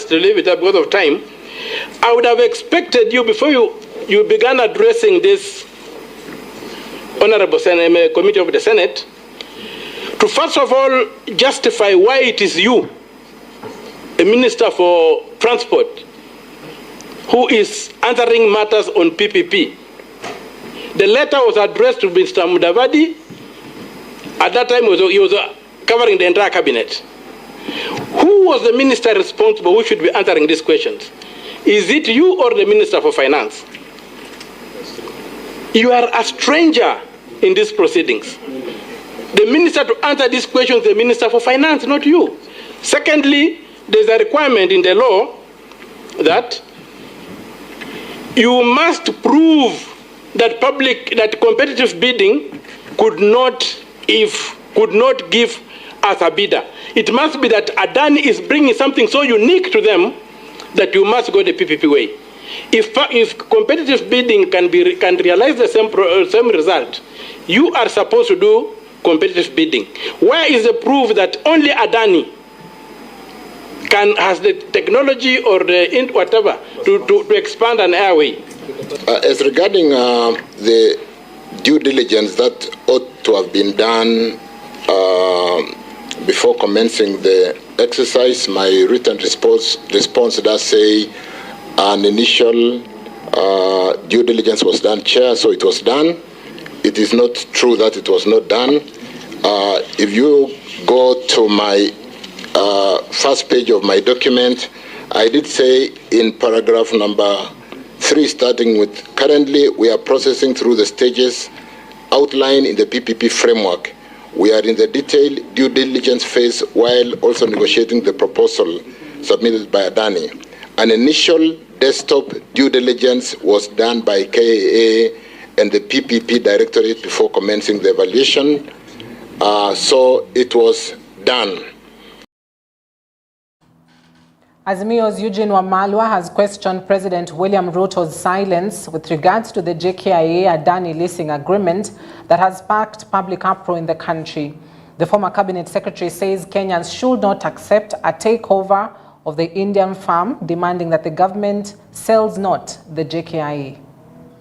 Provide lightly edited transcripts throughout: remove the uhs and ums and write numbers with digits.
to leave it up because of time. I would have expected you, before you began addressing this Honorable Committee of the Senate, to first of all justify why it is you, a Minister for Transport, who is answering matters on PPP. The letter was addressed to Mr. Mudavadi. At that time, he was covering the entire cabinet. Who was the minister responsible who should be answering these questions? Is it you or the Minister for Finance? You are a stranger in these proceedings. The minister to answer these questions is the Minister for Finance, not you. Secondly, there's a requirement in the law that you must prove that competitive bidding could not give as a bidder. It must be that Adani is bringing something so unique to them that you must go the PPP way. If competitive bidding can realize the same result, you are supposed to do competitive bidding. Where is the proof that only Adani has the technology or the whatever to expand an airway? As regarding the due diligence that ought to have been done before commencing the exercise, my written response does say an initial due diligence was done, Chair, so it was done. It is not true that it was not done. If you go to my first page of my document, I did say in paragraph number 3, starting with currently we are processing through the stages outlined in the PPP framework. We are in the detailed due diligence phase while also negotiating the proposal submitted by Adani. An initial desktop due diligence was done by KAA and the PPP Directorate before commencing the evaluation. So it was done. Azimio's Eugene Wamalwa has questioned President William Ruto's silence with regards to the JKIA Adani leasing agreement that has sparked public uproar in the country. The former cabinet secretary says Kenyans should not accept a takeover of the Indian farm, demanding that the government sells not the JKIA.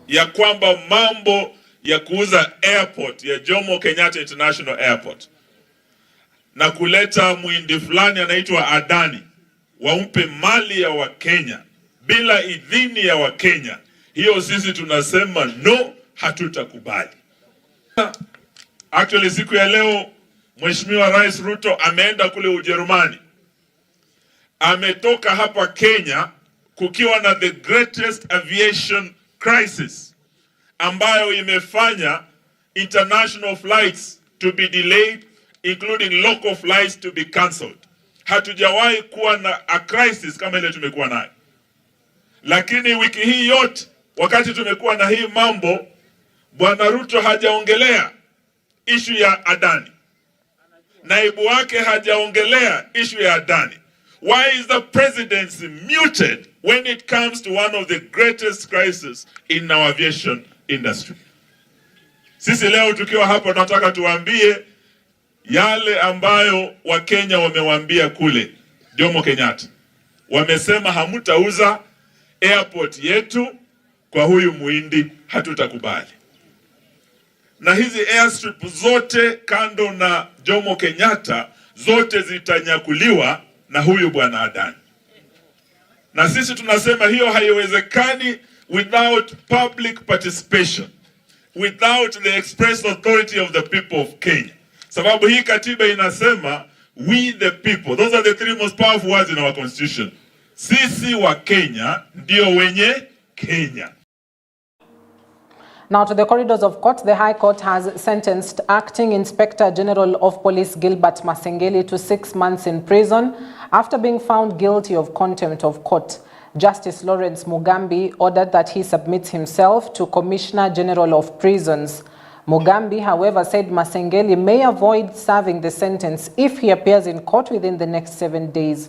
Ya kwamba mambo ya kuuza airport ya Jomo Kenyatta International Airport na kuleta muhindi fulani anaitwa Adani wampe mali ya Wakenya bila idhini ya Wakenya, hiyo sisi tunasema no, hatutakubali. Actually siku ya leo Mheshimiwa Rais Ruto ameenda kule Ujerumani. Ametoka hapa Kenya kukiwa na the greatest aviation crisis ambayo imefanya international flights to be delayed, including local flights to be cancelled. Hatujawahi kuwa na a crisis kama ile tumekuwa nayo. Lakini wiki hii yote wakati tumekuwa na hii mambo, Bwana Ruto hajaongelea issue ya Adani. Naibu wake hajaongelea issue ya Adani. Why is the presidency muted when it comes to one of the greatest crises in our aviation industry? Sisi leo tukiwa hapa tunataka tuambie yale ambayo Wakenya wamewaambia kule Jomo Kenyatta. Wamesema hamutauza airport yetu kwa huyu muhindi, hatutakubali. Na hizi airstrip zote kando na Jomo Kenyatta zote zitanyakuliwa na huyu bwana Adani. Na sisi tunasema hiyo haiwezekani without public participation, without the express authority of the people of Kenya. Sababu hii katiba inasema we the people. Those are the 3 most powerful words in our constitution. Sisi wa Kenya ndio wenye Kenya. Now to the corridors of court, the High Court has sentenced Acting Inspector General of Police Gilbert Masengeli to 6 months in prison after being found guilty of contempt of court. Justice Lawrence Mugambi ordered that he submits himself to Commissioner General of Prisons. Mugambi, however, said Masengeli may avoid serving the sentence if he appears in court within the next 7 days.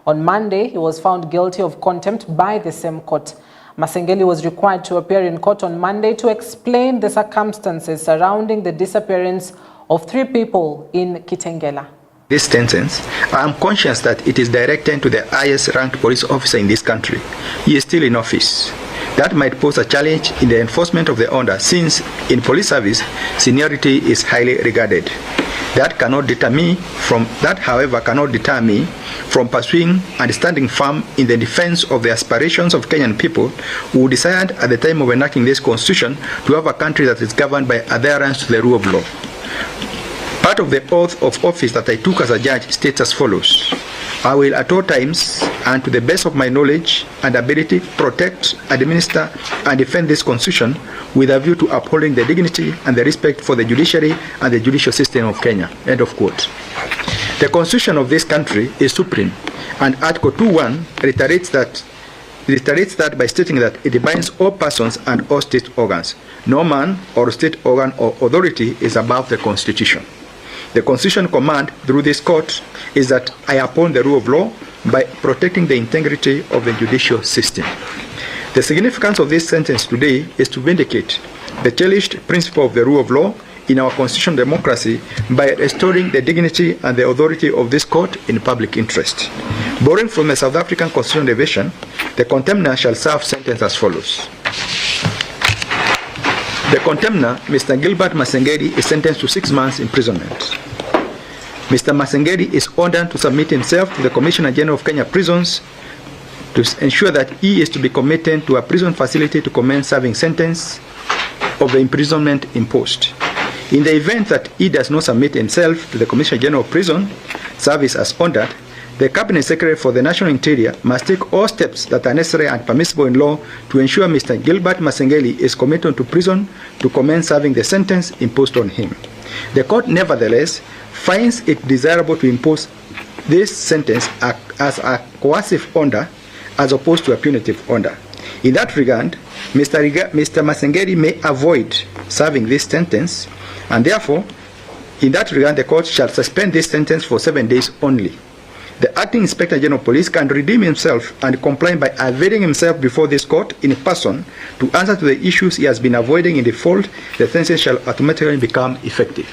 On Monday, he was found guilty of contempt by the same court. Masengeli was required to appear in court on Monday to explain the circumstances surrounding the disappearance of 3 people in Kitengela. This sentence, I am conscious that it is directed to the highest ranked police officer in this country. He is still in office. That might pose a challenge in the enforcement of the order, since in police service, seniority is highly regarded. That, however, cannot deter me from pursuing and standing firm in the defense of the aspirations of Kenyan people who decided at the time of enacting this constitution to have a country that is governed by adherence to the rule of law. Part of the oath of office that I took as a judge states as follows: I will at all times and to the best of my knowledge and ability protect, administer, and defend this constitution with a view to upholding the dignity and the respect for the judiciary and the judicial system of Kenya. End of quote. The constitution of this country is supreme, and Article 2.1 reiterates that by stating that it binds all persons and all state organs. No man or state organ or authority is above the Constitution. The Constitution command through this court is that I uphold the rule of law by protecting the integrity of the judicial system. The significance of this sentence today is to vindicate the cherished principle of the rule of law in our constitutional democracy by restoring the dignity and the authority of this court in public interest. Borrowing from the South African Constitutional Division, the contemner shall serve sentence as follows. The contemner, Mr. Gilbert Masengeli, is sentenced to 6 months imprisonment. Mr. Masengeli is ordered to submit himself to the Commissioner General of Kenya Prisons to ensure that he is to be committed to a prison facility to commence serving sentence of the imprisonment imposed. In the event that he does not submit himself to the Commissioner General of Prison Service as ordered, the Cabinet Secretary for the National Interior must take all steps that are necessary and permissible in law to ensure Mr. Gilbert Masengeli is committed to prison to commence serving the sentence imposed on him. The court, nevertheless, finds it desirable to impose this sentence as a coercive order as opposed to a punitive order. In that regard, Mr. Masengeli may avoid serving this sentence, and therefore, in that regard, the court shall suspend this sentence for 7 days only. The acting Inspector General of Police can redeem himself and comply by availing himself before this court in person to answer to the issues he has been avoiding. In default, the sentence shall automatically become effective.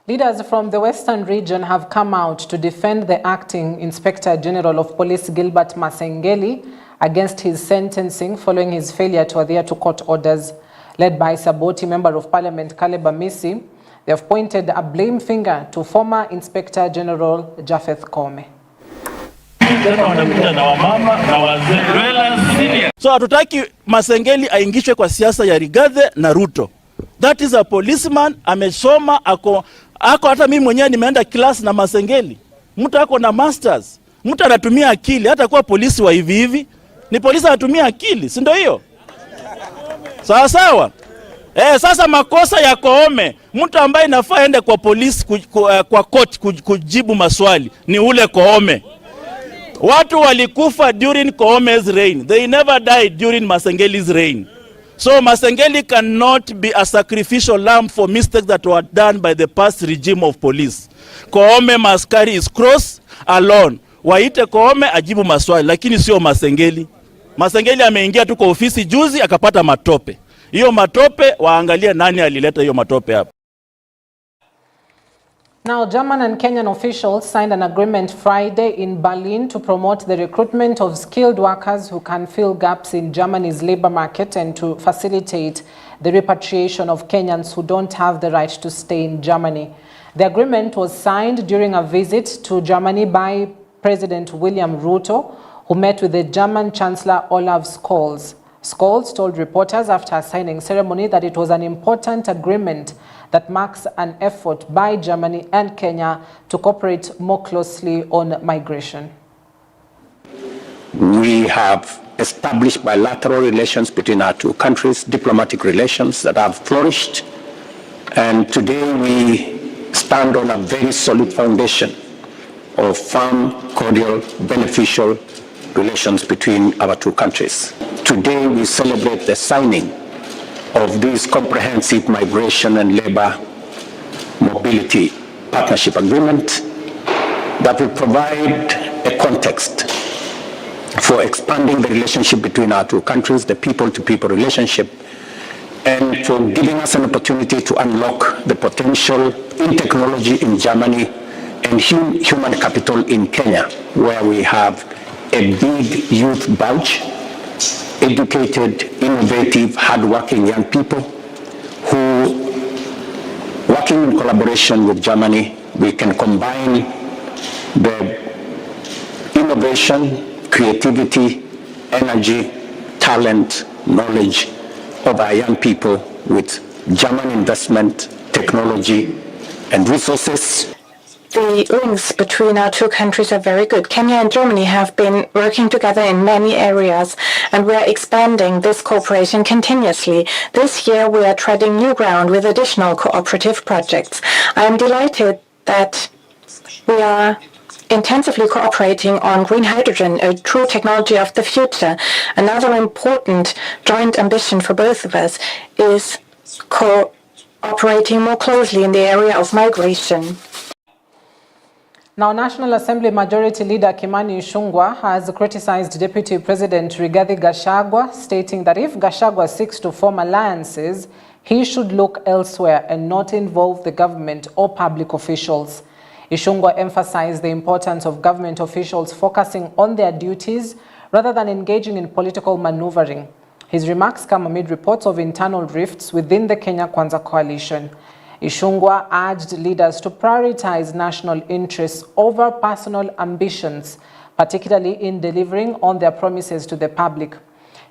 Leaders from the Western region have come out to defend the acting Inspector General of Police Gilbert Masengeli against his sentencing following his failure to adhere to court orders. Led by Saboti Member of Parliament Caleb Amisi, they have pointed a blame finger to former Inspector General Japheth Koome. So hatutaki Masengeli aingishwe kwa siasa ya Rigathi na Ruto. That is a policeman, amesoma, ako hata mimi mwenyewe nimeenda class na Masengeli. Mtu ako na masters. Mtu anatumia akili, hata kuwa polisi wa hivi hivi. Ni polisi anatumia akili, si ndio hiyo? Sawa sawa. Sasa makosa ya Koome, mtu ambaye inafaa aende kwa polisi kwa court kujibu maswali ni ule Koome. Watu walikufa during Koome's reign. They never died during Masengeli's reign. So Masengeli cannot be a sacrificial lamb for mistakes that were done by the past regime of police. Koome must carry his cross alone. Waite Koome ajibu maswali, lakini sio Masengeli. Masengeli ameingia tu kwa ofisi juzi akapata matope. Hiyo matope waangalia nani alileta hiyo matope hapa. Now, German and Kenyan officials signed an agreement Friday in Berlin to promote the recruitment of skilled workers who can fill gaps in Germany's labor market and to facilitate the repatriation of Kenyans who don't have the right to stay in Germany. The agreement was signed during a visit to Germany by President William Ruto, who met with the German Chancellor Olaf Scholz. Scholz told reporters after a signing ceremony that it was an important agreement that marks an effort by Germany and Kenya to cooperate more closely on migration. We have established bilateral relations between our two countries, diplomatic relations that have flourished, and today we stand on a very solid foundation of firm, cordial, beneficial relations between our two countries. Today we celebrate the signing of this comprehensive migration and labor mobility partnership agreement that will provide a context for expanding the relationship between our two countries, the people-to-people relationship, and for giving us an opportunity to unlock the potential in technology in Germany and human capital in Kenya, where we have a big youth bunch, educated, innovative, hardworking young people who, working in collaboration with Germany, we can combine the innovation, creativity, energy, talent, knowledge of our young people with German investment, technology, and resources. The links between our two countries are very good. Kenya and Germany have been working together in many areas, and we are expanding this cooperation continuously. This year we are treading new ground with additional cooperative projects. I am delighted that we are intensively cooperating on green hydrogen, a true technology of the future. Another important joint ambition for both of us is cooperating more closely in the area of migration. Now, National Assembly Majority Leader Kimani Ichung'wah has criticized Deputy President Rigathi Gachagua, stating that if Gachagua seeks to form alliances, he should look elsewhere and not involve the government or public officials. Ichung'wah emphasized the importance of government officials focusing on their duties rather than engaging in political maneuvering. His remarks come amid reports of internal rifts within the Kenya Kwanza coalition. Ichung'wah urged leaders to prioritize national interests over personal ambitions, particularly in delivering on their promises to the public.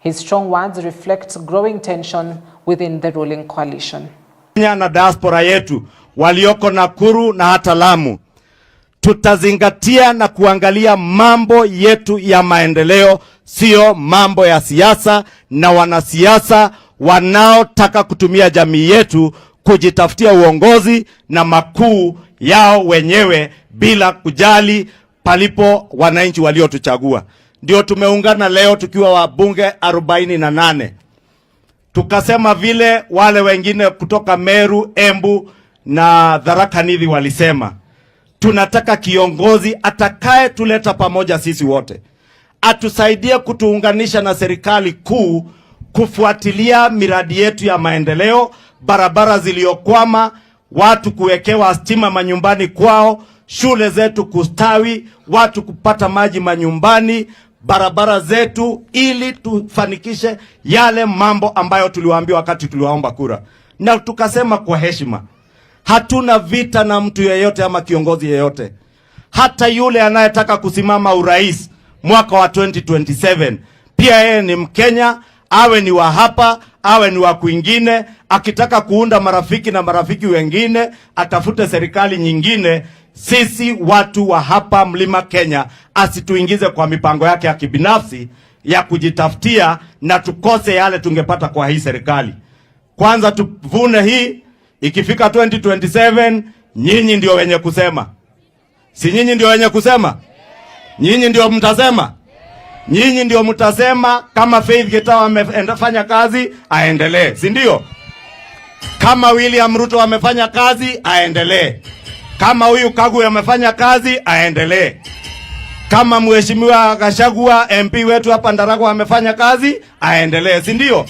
His strong words reflect growing tension within the ruling coalition. Kenya na diaspora yetu walioko Nakuru na hata Lamu, tutazingatia na kuangalia mambo yetu ya maendeleo, sio mambo ya siasa na wanasiasa wanaotaka kutumia jamii yetu kujitafutia uongozi na makuu yao wenyewe bila kujali palipo wananchi waliotuchagua. Ndio tumeungana leo tukiwa wabunge 48. Tukasema vile wale wengine kutoka Meru, Embu na Tharaka Nithi walisema, tunataka kiongozi atakaye tuleta pamoja sisi wote, atusaidie kutuunganisha na serikali kuu kufuatilia miradi yetu ya maendeleo, barabara ziliokwama, watu kuwekewa stima manyumbani kwao, shule zetu kustawi, watu kupata maji manyumbani, barabara zetu, ili tufanikishe yale mambo ambayo tuliwaambia wakati tuliwaomba kura. Na tukasema kwa heshima, hatuna vita na mtu yeyote ama kiongozi yeyote. Hata yule anayetaka kusimama urais mwaka wa 2027, pia yeye ni Mkenya, awe ni wa hapa, awe ni wa kwingine. Akitaka kuunda marafiki na marafiki wengine, atafute serikali nyingine. Sisi watu wa hapa Mlima Kenya asituingize kwa mipango yake ya kibinafsi ya kujitafutia na tukose yale tungepata kwa hii serikali. Kwanza tuvune hii, ikifika 2027 nyinyi ndio wenye kusema. Si nyinyi ndio wenye kusema? Nyinyi ndio mtasema? Nyinyi ndio mtasema kama Faith Getawa amefanya kazi, aendelee, si ndio? Kama William Ruto amefanya kazi, aendelee. Kama huyu Kagwe amefanya kazi, aendelee. Kama Mheshimiwa Gachagua MP wetu hapa Ndaragwa amefanya kazi, aendelee, si ndio?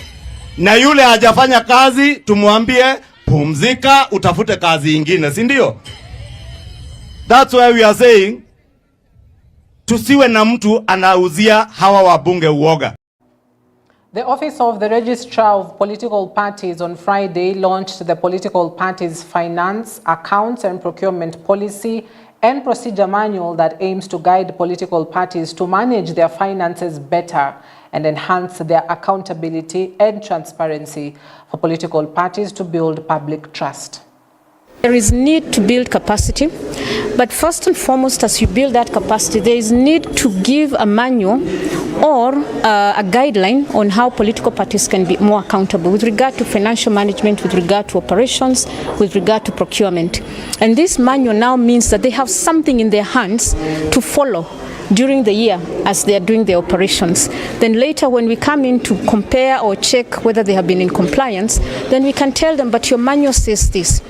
Na yule hajafanya kazi, tumwambie pumzika, utafute kazi nyingine, si ndio? That's why we are saying tusiwe na mtu anauzia hawa wabunge uoga. The Office of the Registrar of Political Parties on Friday launched the Political Parties Finance, Accounts and Procurement Policy and Procedure Manual that aims to guide political parties to manage their finances better and enhance their accountability and transparency for political parties to build public trust. There is need to build capacity, but first and foremost, as you build that capacity, there is need to give a manual or a guideline on how political parties can be more accountable with regard to financial management, with regard to operations, with regard to procurement. And this manual now means that they have something in their hands to follow during the year as they are doing their operations. Then later when we come in to compare or check whether they have been in compliance, then we can tell them, but your manual says this.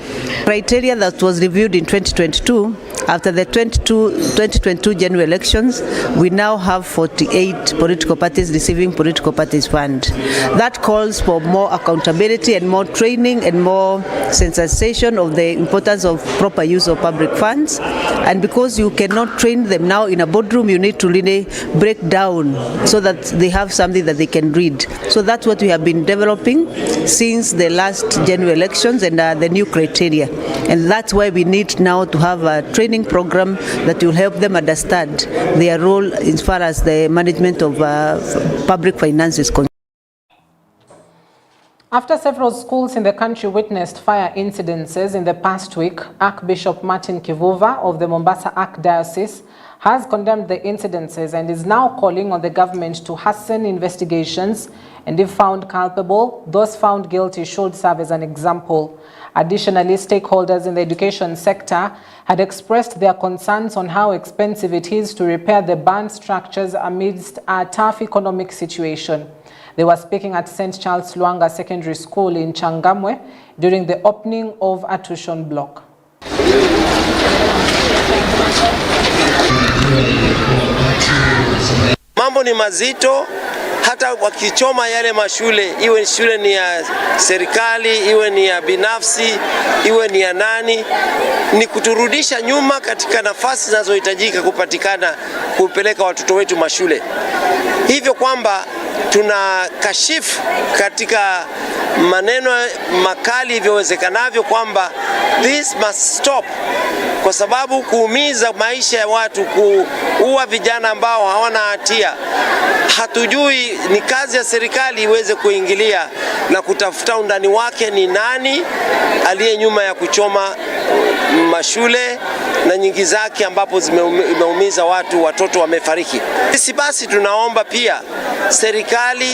Criteria that was reviewed in 2022 After the 2022 general elections, we now have 48 political parties receiving political parties fund. That calls for more accountability and more training and more sensitization of the importance of proper use of public funds. And because you cannot train them now in a boardroom, you need to really break down so that they have something that they can read. So that's what we have been developing since the last general elections and the new criteria. And that's why we need now to have a training program that will help them understand their role as far as the management of public finances is concerned. After several schools in the country witnessed fire incidences in the past week, Archbishop Martin Kivuva of the Mombasa Archdiocese has condemned the incidences and is now calling on the government to hasten investigations, and if found culpable, those found guilty should serve as an example. Additionally, stakeholders in the education sector had expressed their concerns on how expensive it is to repair the burned structures amidst a tough economic situation. They were speaking at St. Charles Luanga Secondary School in Changamwe during the opening of a tuition block. Mambo ni mazito, hata wakichoma yale mashule, iwe shule ni ya serikali, iwe ni ya binafsi, iwe ni ya nani, ni kuturudisha nyuma katika nafasi zinazohitajika kupatikana kupeleka watoto wetu mashule. Hivyo kwamba tuna kashifu katika maneno makali hivyowezekanavyo kwamba this must stop, kwa sababu kuumiza maisha ya watu, kuua vijana ambao hawana hatia, hatujui, ni kazi ya serikali iweze kuingilia na kutafuta undani wake ni nani aliye nyuma ya kuchoma mashule na nyingi zake ambapo zimeumiza watu, watoto wamefariki. Sisi basi tunaomba pia serikali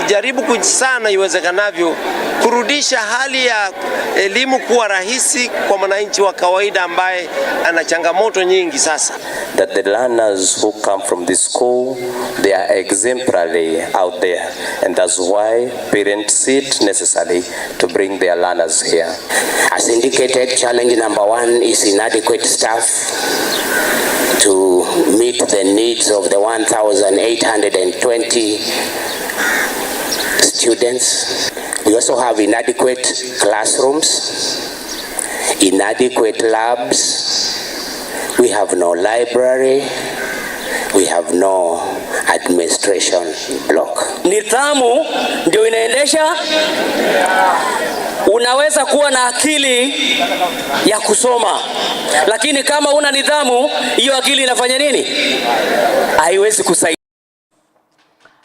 ijaribu sana iwezekanavyo kurudisha hali ya elimu kuwa rahisi kwa mwananchi wa kawaida ambaye ana changamoto nyingi sasa. That the learners who come from this school, they are exemplary out there, and that's why parents see it necessary to bring their learners here. As indicated, challenge number one is inadequate staff to meet the needs of the 1,820 students. We also have inadequate classrooms, inadequate labs, we have no library, we have no administration block. Nidhamu ndio inaendesha. Unaweza kuwa na akili ya kusoma, lakini kama una nidhamu, hiyo akili inafanya nini? Haiwezi kusaidia.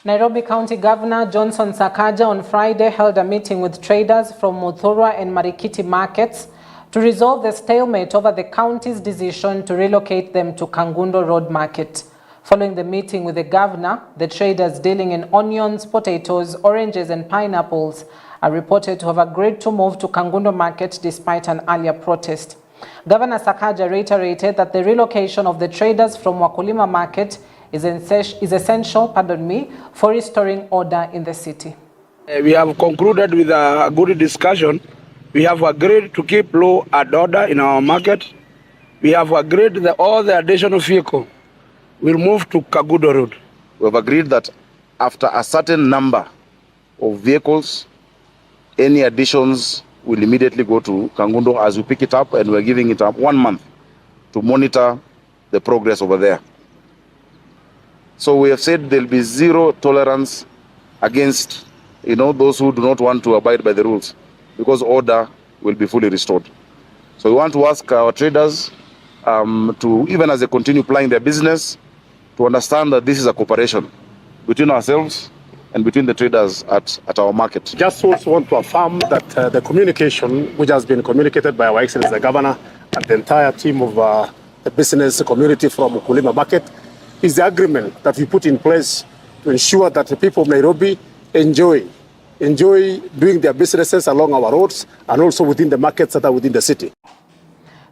Nairobi County Governor Johnson Sakaja on Friday held a meeting with traders from Muthurwa and Marikiti markets to resolve the stalemate over the county's decision to relocate them to Kangundo Road Market. Following the meeting with the governor, the traders dealing in onions, potatoes, oranges and pineapples are reported to have agreed to move to Kangundo Market despite an earlier protest. Governor Sakaja reiterated that the relocation of the traders from Wakulima Market is essential, for restoring order in the city. We have concluded with a good discussion. We have agreed to keep law and order in our market. We have agreed that all the additional vehicle will move to Kangundo Road. We have agreed that after a certain number of vehicles, any additions will immediately go to Kangundo as we pick it up, and we're giving it up 1 month to monitor the progress over there. So we have said there'll be zero tolerance against, those who do not want to abide by the rules, because order will be fully restored. So we want to ask our traders to, even as they continue plying their business, to understand that this is a cooperation between ourselves and between the traders at our market. Just also want to affirm that the communication, which has been communicated by our Excellency the Governor and the entire team of the business community from Wakulima Market, is the agreement that we put in place to ensure that the people of Nairobi enjoy doing their businesses along our roads and also within the markets that are within the city.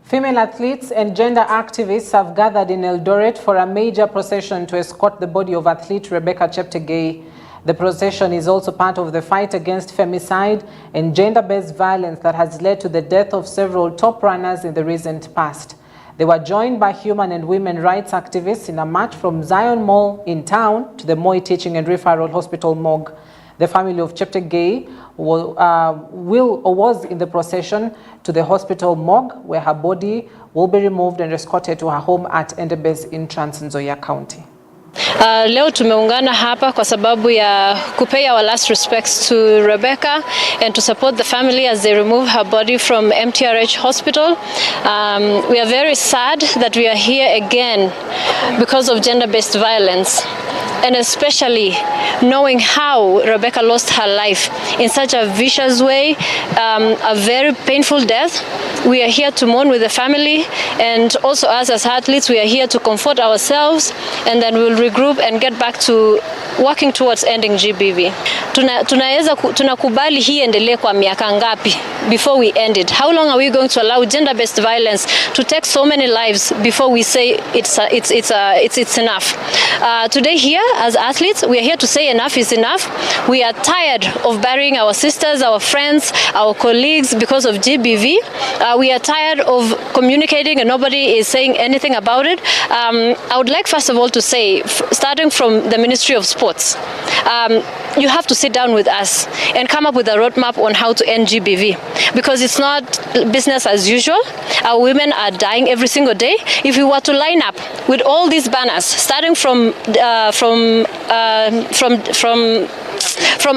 Female athletes and gender activists have gathered in Eldoret for a major procession to escort the body of athlete Rebecca Cheptegei. The procession is also part of the fight against femicide and gender-based violence that has led to the death of several top runners in the recent past. They were joined by human and women rights activists in a march from Zion Mall in town to the Moi Teaching and Referral Hospital morgue. The family of Cheptegei was in the procession to the hospital morgue, where her body will be removed and escorted to her home at Endebess in Trans Nzoia County. Leo tumeungana hapa kwa sababu ya kupay our last respects to Rebecca and to support the family as they remove her body from MTRH Hospital. We are very sad that we are here again because of gender-based violence, and especially knowing how Rebecca lost her life in such a vicious way, a very painful death. We are here to mourn with the family, and also us as athletes, we are here to comfort ourselves, and then we'll regroup and get back to working towards ending GBV. Tunakubali hii endelee kwa miaka ngapi before we end it? How long are we going to allow gender-based violence to take so many lives before we say it's enough? Today here as athletes, we are here to say enough is enough. We are tired of burying our sisters, our friends, our colleagues because of GBV. We are tired of communicating and nobody is saying anything about it. I would like first of all to say, starting from the Ministry of Sports, you have to sit down with us and come up with a roadmap on how to end GBV, because it's not business as usual. Our women are dying every single day. If we were to line up with all these banners, starting from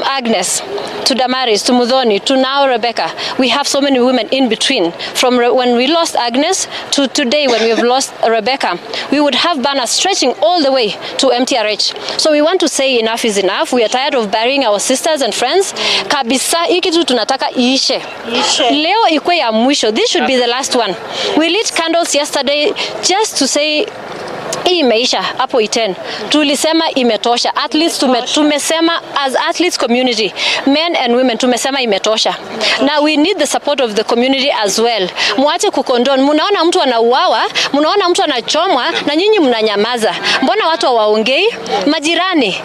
Agnes to Damaris to Mudhoni to now Rebecca, we have so many women in between. From when we lost Agnes to today when we have lost Rebecca, we would have banners stretching all the way to MTRH. So we want to say enough is enough. We are tired of burying our sisters and friends. Kabisa, hii kitu tunataka iishe. Leo ikwe ya mwisho. This should be the last one. We lit candles yesterday just to say hii imeisha hapo Iten. Tulisema imetosha. Athletes tumesema as athletes community, men and women tumesema imetosha. Now we need the support of the community as well. Muache kukondon. Munaona mtu anauawa, munaona mtu anachomwa na nyinyi mnanyamaza. Mbona watu hawaongei? Majirani,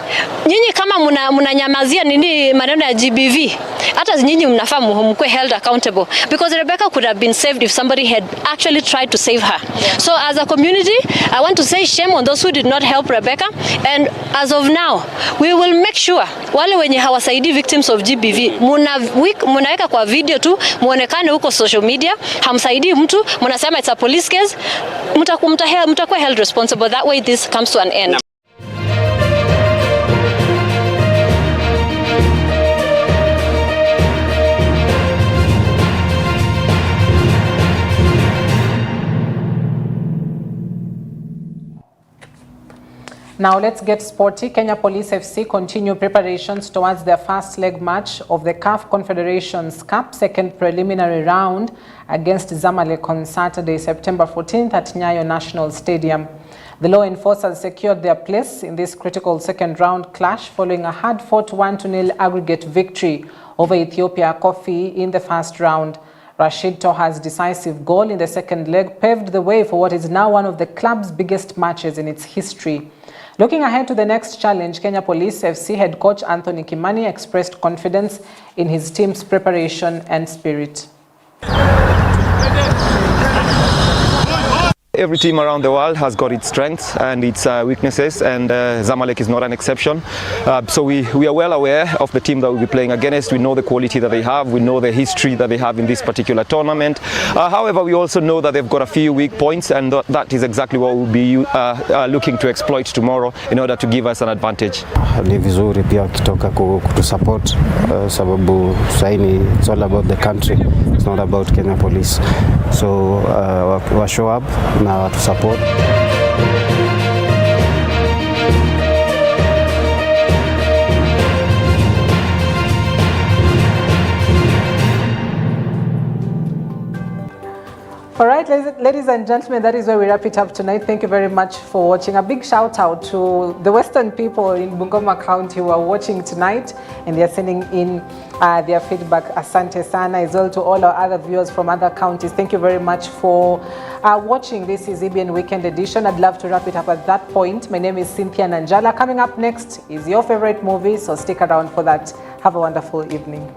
nyinyi kama mnanyamazia nini maneno ya GBV? Hata nyinyi mnafaa mkwe held accountable, because Rebecca could have been saved if somebody had actually tried to save her. So as a community, I want to say shame on those who did not help Rebecca, and as of now we will make sure wale wenye hawasaidi victims of GBV munaweka kwa video tu muonekane huko social media, hamsaidi mtu, mnasema it's a police case, mtakuwa held responsible. That way this comes to an end. Now let's get sporty. Kenya Police FC continue preparations towards their first leg match of the CAF Confederations Cup second preliminary round against Zamalek on Saturday, September 14th at Nyayo National Stadium. The law enforcers secured their place in this critical second round clash following a hard-fought 1-0 aggregate victory over Ethiopia Coffee in the first round. Rashid Toha's decisive goal in the second leg paved the way for what is now one of the club's biggest matches in its history. Looking ahead to the next challenge, Kenya Police FC head coach Anthony Kimani expressed confidence in his team's preparation and spirit. Every team around the world has got its strengths and its weaknesses, and Zamalek is not an exception. So we are well aware of the team that we'll be playing against. We know the quality that they have. We know the history that they have in this particular tournament. However, we also know that they've got a few weak points, and that is exactly what we'll be looking to exploit tomorrow in order to give us an advantage. Ni vizuri pia wakitoka kutusupport sababu saini it's all about the country. It's not about Kenya Police. So wa show up na to support. All right, ladies and gentlemen, that is where we wrap it up tonight. Thank you very much for watching. A big shout out to the Western people in Bungoma County who are watching tonight, and they are sending in their feedback. Asante sana, as well to all our other viewers from other counties. Thank you very much for watching. This is EBN Weekend Edition. I'd love to wrap it up at that point. My name is Cynthia Nanjala. Coming up next is your favorite movie, so stick around for that. Have a wonderful evening.